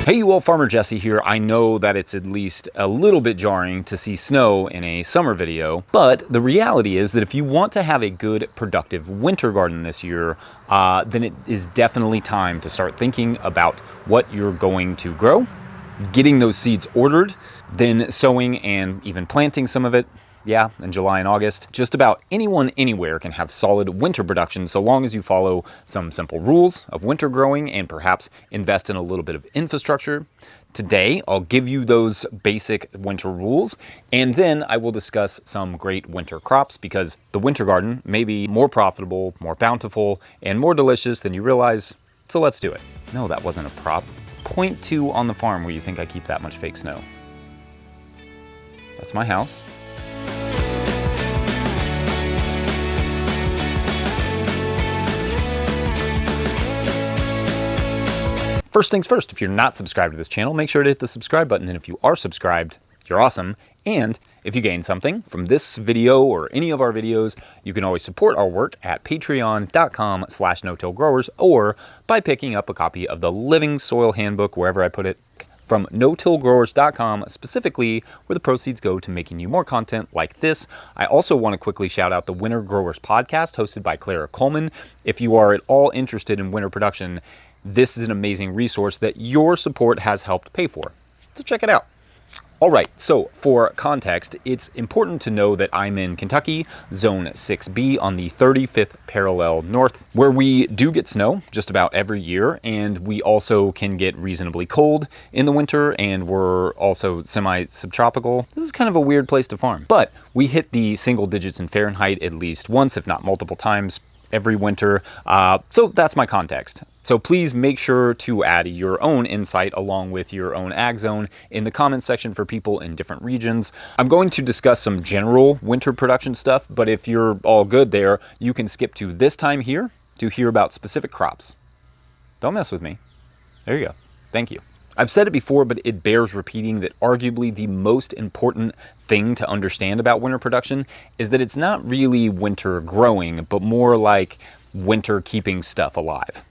Hey you all, Farmer Jesse here. I know that it's at least a little bit jarring to see snow in a summer video, but the reality is that if you want to have a good, productive winter garden this year, then it is definitely time to start thinking about what you're going to grow, getting those seeds ordered, then sowing and even planting some of it. Yeah, in July and August. Just about anyone anywhere can have solid winter production so long as you follow some simple rules of winter growing and perhaps invest in a little bit of infrastructure. Today, I'll give you those basic winter rules, and then I will discuss some great winter crops because the winter garden may be more profitable, more bountiful, and more delicious than you realize, so let's do it. No, that wasn't a prop. Point 2 on the farm where you think I keep that much fake snow. That's my house. First things first, if you're not subscribed to this channel, make sure to hit the subscribe button. And if you are subscribed, you're awesome. And if you gain something from this video or any of our videos, you can always support our work at patreon.com/no-till-growers or by picking up a copy of the Living Soil Handbook, wherever I put it, from no-tillgrowers.com, specifically where the proceeds go to making you more content like this. I also want to quickly shout out the Winter Growers podcast hosted by Clara Coleman. If you are at all interested in winter production, this is an amazing resource that your support has helped pay for. So check it out. All right, so for context, it's important to know that I'm in Kentucky, Zone 6B on the 35th parallel north, where we do get snow just about every year, and we also can get reasonably cold in the winter, and we're also semi-subtropical. This is kind of a weird place to farm, but we hit the single digits in Fahrenheit at least once, if not multiple times, every winter. So that's my context. So please make sure to add your own insight along with your own ag zone in the comments section for people in different regions. I'm going to discuss some general winter production stuff, but if you're all good there, you can skip to this time here to hear about specific crops. Don't mess with me. There you go. Thank you. I've said it before, but it bears repeating that arguably the most important thing to understand about winter production is that it's not really winter growing, but more like winter keeping stuff alive.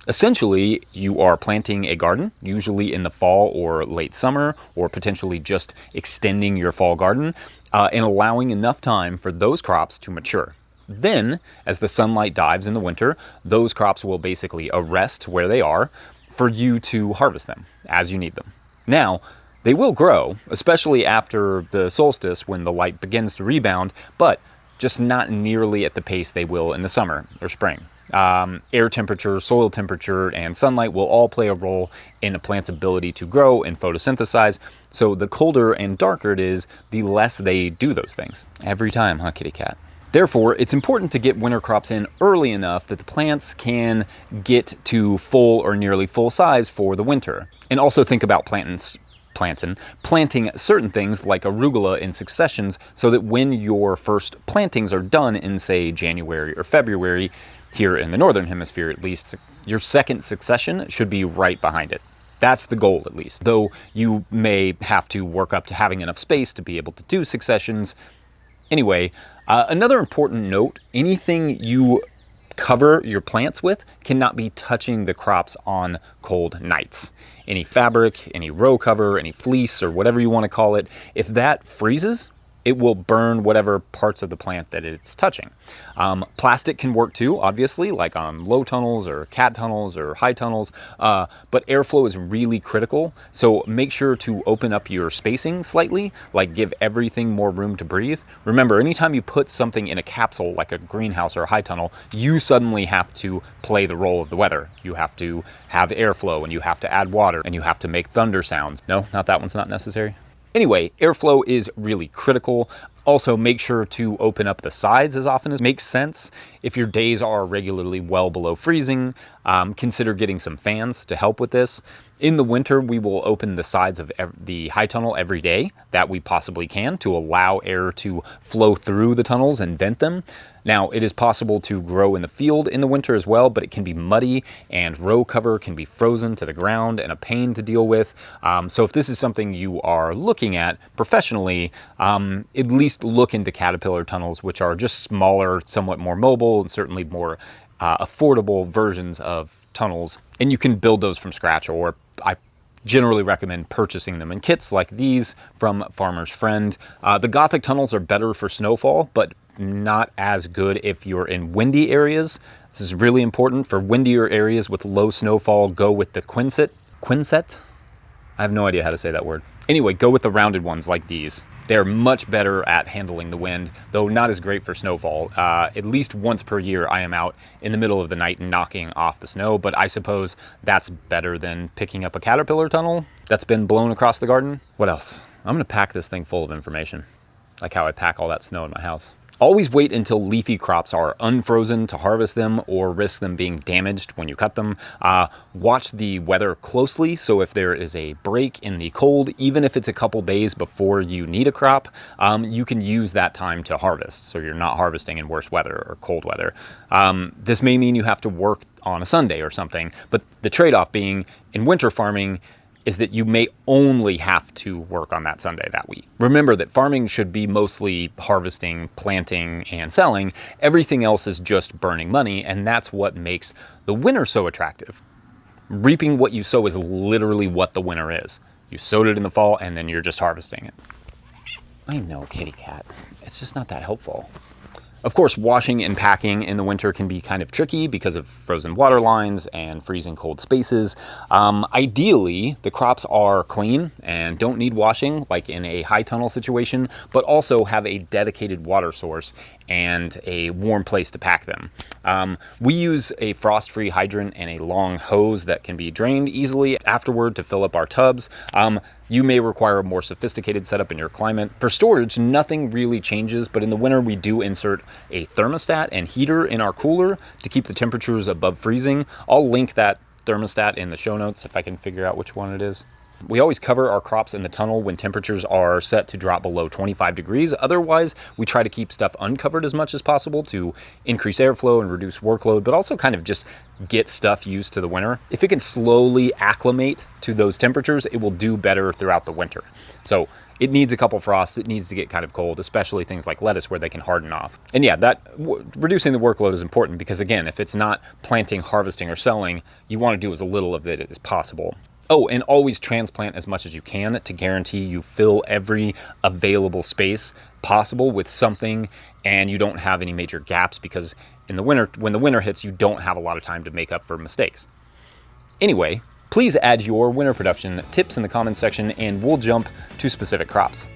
Essentially, you are planting a garden, usually in the fall or late summer, or potentially just extending your fall garden, and allowing enough time for those crops to mature. Then, as the sunlight dives in the winter, those crops will basically arrest where they are for you to harvest them as you need them. Now, they will grow, especially after the solstice when the light begins to rebound, but just not nearly at the pace they will in the summer or spring. Air temperature, soil temperature, and sunlight will all play a role in a plant's ability to grow and photosynthesize. So the colder and darker it is, the less they do those things. Every time, huh, kitty cat? Therefore, it's important to get winter crops in early enough that the plants can get to full or nearly full size for the winter. And also think about planting certain things like arugula in successions so that when your first plantings are done in, say, January or February, here in the Northern Hemisphere at least, your second succession should be right behind it. That's the goal at least, though you may have to work up to having enough space to be able to do successions. Anyway, another important note, anything you cover your plants with cannot be touching the crops on cold nights. Any fabric, any row cover, any fleece, or whatever you want to call it, if that freezes, it will burn whatever parts of the plant that it's touching. Plastic can work too, obviously, like on low tunnels or cat tunnels or high tunnels, but airflow is really critical. So make sure to open up your spacing slightly, like give everything more room to breathe. Remember, anytime you put something in a capsule like a greenhouse or a high tunnel, you suddenly have to play the role of the weather. You have to have airflow, and you have to add water, and you have to make thunder sounds. No, not that one's not necessary. Anyway, airflow is really critical. Also, make sure to open up the sides as often as makes sense. If your days are regularly well below freezing, consider getting some fans to help with this. In the winter, we will open the sides of the high tunnel every day that we possibly can to allow air to flow through the tunnels and vent them. Now, it is possible to grow in the field in the winter as well, but it can be muddy and row cover can be frozen to the ground and a pain to deal with. So if this is something you are looking at professionally, at least look into caterpillar tunnels, which are just smaller, somewhat more mobile, and certainly more affordable versions of tunnels. And you can build those from scratch, or I generally recommend purchasing them in kits like these from Farmer's Friend. The Gothic tunnels are better for snowfall, but not as good if you're in windy areas. This is really important. For windier areas with low snowfall, go with the Quinset? I have no idea how to say that word. Anyway, go with the rounded ones like these. They're much better at handling the wind, though not as great for snowfall. At least once per year, I am out in the middle of the night knocking off the snow, but I suppose that's better than picking up a caterpillar tunnel that's been blown across the garden. What else? I'm gonna pack this thing full of information, like how I pack all that snow in my house. Always wait until leafy crops are unfrozen to harvest them or risk them being damaged when you cut them. Watch the weather closely, so if there is a break in the cold, even if it's a couple days before you need a crop, you can use that time to harvest, so you're not harvesting in worse weather or cold weather. This may mean you have to work on a Sunday or something, but the trade-off being in winter farming is that you may only have to work on that Sunday that week. Remember that farming should be mostly harvesting, planting, and selling. Everything else is just burning money, and that's what makes the winter so attractive. Reaping what you sow is literally what the winter is. You sowed it in the fall, and then you're just harvesting it. I know, kitty cat. It's just not that helpful. Of course, washing and packing in the winter can be kind of tricky because of frozen water lines and freezing cold spaces. Ideally, the crops are clean and don't need washing, like in a high tunnel situation, but also have a dedicated water source and a warm place to pack them. We use a frost-free hydrant and a long hose that can be drained easily afterward to fill up our tubs. You may require a more sophisticated setup in your climate. For storage, nothing really changes, but in the winter we do insert a thermostat and heater in our cooler to keep the temperatures above freezing. I'll link that thermostat in the show notes if I can figure out which one it is. We always cover our crops in the tunnel when temperatures are set to drop below 25 degrees. Otherwise, we try to keep stuff uncovered as much as possible to increase airflow and reduce workload, but also kind of just get stuff used to the winter. If it can slowly acclimate to those temperatures, it will do better throughout the winter. So it needs a couple frosts. It needs to get kind of cold, especially things like lettuce where they can harden off. And yeah, reducing the workload is important because, again, if it's not planting, harvesting, or selling, you want to do as little of it as possible. Oh, and always transplant as much as you can to guarantee you fill every available space possible with something and you don't have any major gaps, because in the winter, when the winter hits, you don't have a lot of time to make up for mistakes. Anyway, please add your winter production tips in the comments section and we'll jump to specific crops.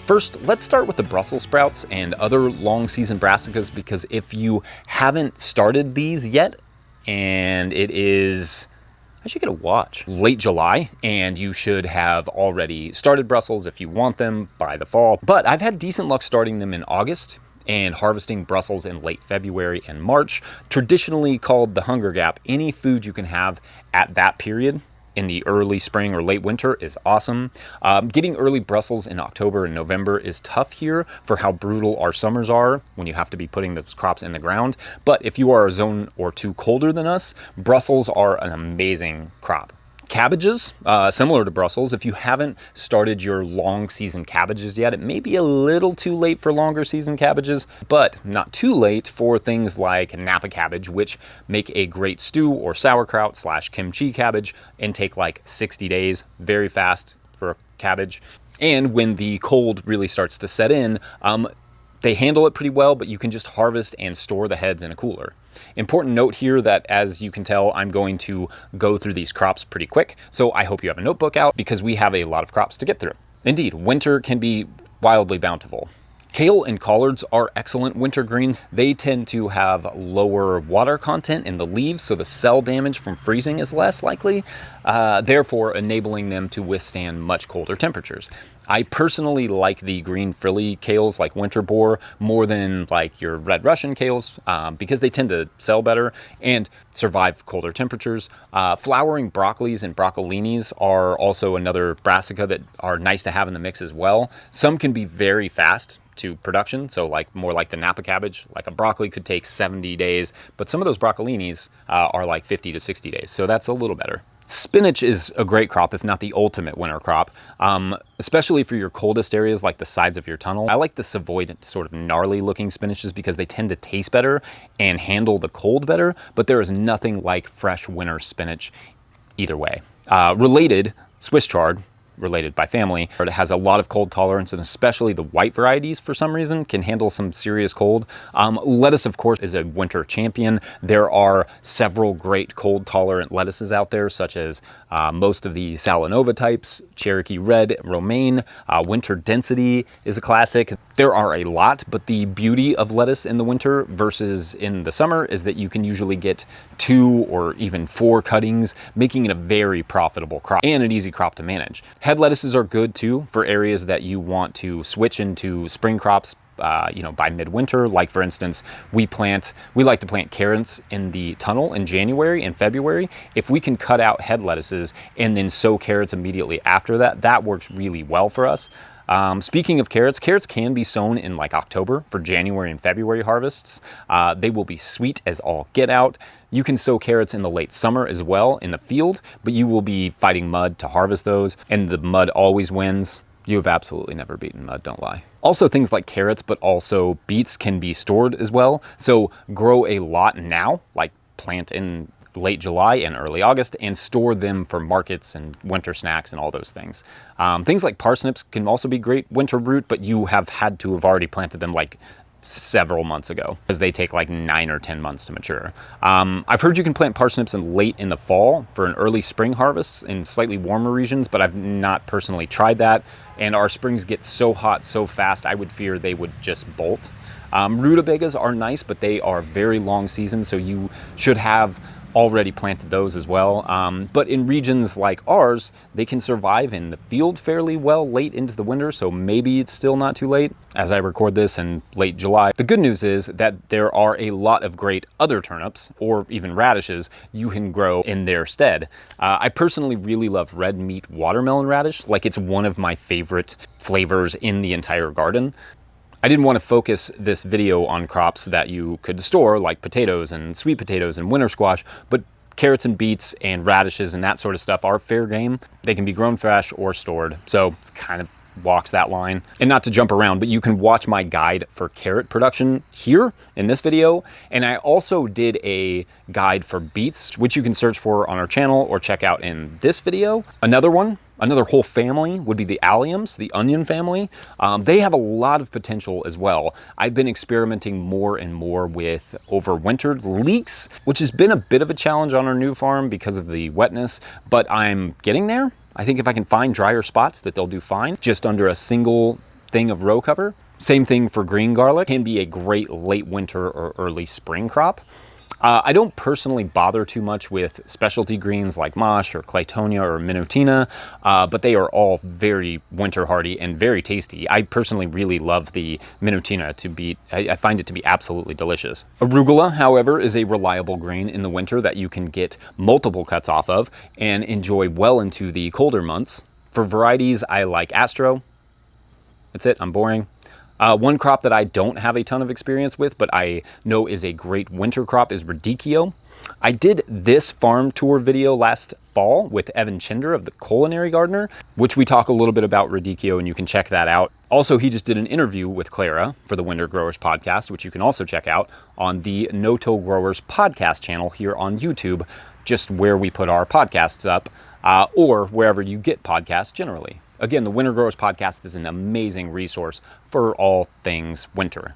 First, let's start with the Brussels sprouts and other long season brassicas, because if you haven't started these yet, and it is, I should get a watch, late July, and you should have already started Brussels if you want them by the fall. But I've had decent luck starting them in August and harvesting Brussels in late February and March. Traditionally called the hunger gap, any food you can have at that period in the early spring or late winter is awesome. Getting early Brussels in October and November is tough here for how brutal our summers are when you have to be putting those crops in the ground. But if you are a zone or two colder than us, Brussels are an amazing crop. Cabbages, similar to Brussels, if you haven't started your long season cabbages yet, it may be a little too late for longer season cabbages, but not too late for things like Napa cabbage, which make a great stew or sauerkraut / kimchi cabbage and take like 60 days, very fast for a cabbage. And when the cold really starts to set in, they handle it pretty well, but you can just harvest and store the heads in a cooler. Important note here that, as you can tell, I'm going to go through these crops pretty quick, so I hope you have a notebook out because we have a lot of crops to get through. Indeed, winter can be wildly bountiful. Kale and collards are excellent winter greens. They tend to have lower water content in the leaves, so the cell damage from freezing is less likely, therefore enabling them to withstand much colder temperatures. I personally like the green frilly kales like winter boar more than like your red Russian kales because they tend to sell better and survive colder temperatures. Flowering broccolis and broccolinis are also another brassica that are nice to have in the mix as well. Some can be very fast to production, so like more like the Napa cabbage. Like a broccoli could take 70 days, but some of those broccolinis are like 50 to 60 days, so that's a little better. Spinach is a great crop, if not the ultimate winter crop, especially for your coldest areas like the sides of your tunnel. I like the Savoy sort of gnarly looking spinaches because they tend to taste better and handle the cold better, but there is nothing like fresh winter spinach either way. Related, Swiss chard, related by family, it has a lot of cold tolerance, and especially the white varieties for some reason can handle some serious cold. Lettuce, of course, is a winter champion. There are several great cold tolerant lettuces out there, such as most of the Salanova types, Cherokee Red, Romaine, Winter Density is a classic. There are a lot, but the beauty of lettuce in the winter versus in the summer is that you can usually get 2 or even 4 cuttings, making it a very profitable crop and an easy crop to manage. Head lettuces are good too for areas that you want to switch into spring crops by midwinter. Like for instance, we like to plant carrots in the tunnel in January and February. If we can cut out head lettuces and then sow carrots immediately after that, that works really well for us. Speaking of carrots can be sown in like October for January and February harvests. They will be sweet as all get out. You can sow carrots in the late summer as well in the field, but you will be fighting mud to harvest those, and the mud always wins. You have absolutely never beaten mud, don't lie. Also, things like carrots, but also beets can be stored as well. So grow a lot now, like plant in late July and early August, and store them for markets and winter snacks and all those things. Things like parsnips can also be great winter root, but you have had to have already planted them like several months ago, because they take like 9 or 10 months to mature. I've heard you can plant parsnips late in the fall for an early spring harvest in slightly warmer regions, but I've not personally tried that. And our springs get so hot so fast, I would fear they would just bolt. Rutabagas are nice, but they are very long season, so you should have already planted those as well. But in regions like ours, they can survive in the field fairly well late into the winter, so maybe it's still not too late as I record this in late July. The good news is that there are a lot of great other turnips, or even radishes, you can grow in their stead. I personally really love red meat watermelon radish, like it's one of my favorite flavors in the entire garden. I didn't want to focus this video on crops that you could store, like potatoes and sweet potatoes and winter squash, but carrots and beets and radishes and that sort of stuff are fair game. They can be grown fresh or stored, so it kind of walks that line. And not to jump around, but you can watch my guide for carrot production here in this video, and I also did a guide for beets, which you can search for on our channel or check out in this video. Another whole family would be the alliums, the onion family. They have a lot of potential as well. I've been experimenting more and more with overwintered leeks, which has been a bit of a challenge on our new farm because of the wetness, but I'm getting there. I think if I can find drier spots that they'll do fine, just under a single thing of row cover. Same thing for green garlic, can be a great late winter or early spring crop. I don't personally bother too much with specialty greens like mosh or claytonia or minutina, but they are all very winter hardy and very tasty. I personally really love the minutina I find it to be absolutely delicious. Arugula, however, is a reliable green in the winter that you can get multiple cuts off of and enjoy well into the colder months. For varieties, I like Astro. That's it, I'm boring. One crop that I don't have a ton of experience with, but I know is a great winter crop, is Radicchio. I did this farm tour video last fall with Evan Chinder of the Culinary Gardener, which we talk a little bit about Radicchio, and you can check that out. Also, he just did an interview with Clara for the Winter Growers podcast, which you can also check out on the No-Till Growers podcast channel here on YouTube, just where we put our podcasts up, or wherever you get podcasts generally. Again, the Winter Growers podcast is an amazing resource for all things winter.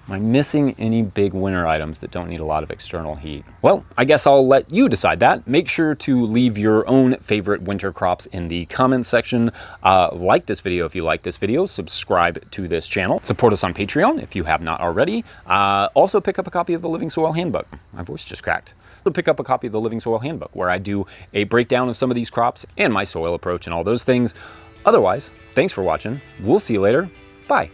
Am I missing any big winter items that don't need a lot of external heat? Well, I guess I'll let you decide that. Make sure to leave your own favorite winter crops in the comments section. Like this video if you like this video. Subscribe to this channel. Support us on Patreon if you have not already. Also pick up a copy of the Living Soil Handbook. My voice just cracked. Pick up a copy of the Living Soil Handbook, where I do a breakdown of some of these crops and my soil approach and all those things. Otherwise, thanks for watching. We'll see you later. Bye.